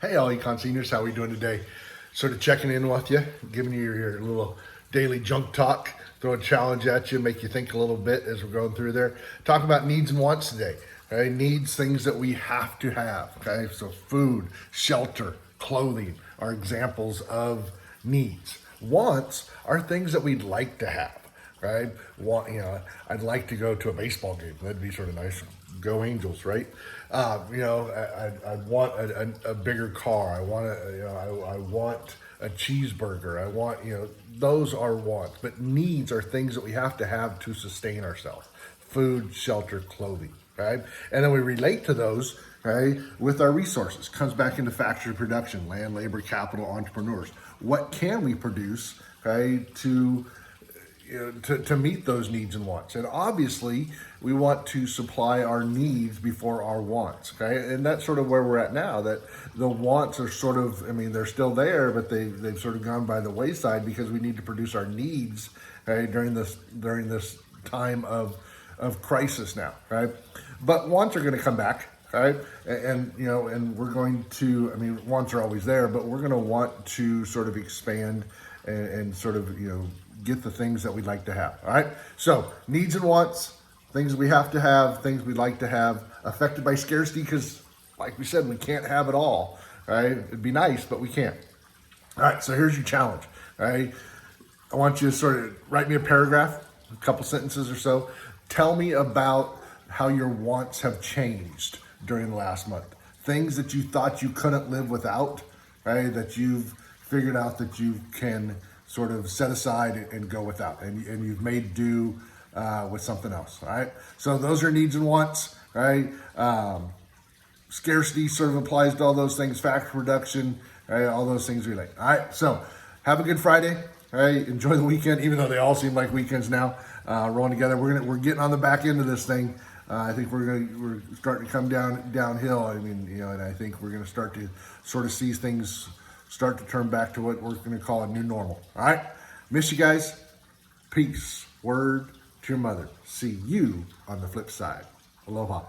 Hey, all econ seniors, how are we doing today? Sort of checking in with you, giving you your little daily junk talk, throw a challenge at you, make you think a little bit as we're going through there. Talking about needs and wants today. Okay, needs, things that we have to have. Okay, so food, shelter, clothing are examples of needs. Wants are things that we'd like to have. Right? I'd like to go to a baseball game. That'd be sort of nice. Go Angels, right? I'd want a bigger car. I want a cheeseburger. Those are wants. But needs are things that we have to sustain ourselves. Food, shelter, clothing, right? And then we relate to those, right, with our resources. Comes back into factory production, land, labor, capital, entrepreneurs. What can we produce, right, to meet those needs and wants? And obviously we want to supply our needs before our wants, okay? And that's sort of where we're at now, that the wants are sort of, they're still there, but they've sort of gone by the wayside because we need to produce our needs, right, during this time of crisis now, right? But wants are going to come back, right? And we're going to, wants are always there, but we're going to want to sort of expand and sort of, get the things that we'd like to have. All right. So needs and wants, things we have to have, things we'd like to have, affected by scarcity because, like we said, we can't have it all. Right. It'd be nice, but we can't. All right. So here's your challenge. All right. I want you to sort of write me a paragraph, a couple sentences or so. Tell me about how your wants have changed during the last month. Things that you thought you couldn't live without, right? That you've figured out that you can sort of set aside and go without, and you've made do with something else. All right. So those are needs and wants, right? Scarcity sort of applies to all those things. Factory production, right? All those things relate. All right. So have a good Friday. All right. Enjoy the weekend, even though they all seem like weekends now. Rolling together. We're getting on the back end of this thing. I think we're starting to come downhill. And I think we're going to start to sort of see things start to turn back to what we're going to call a new normal. All right. Miss you guys. Peace. Word to your mother. See you on the flip side. Aloha.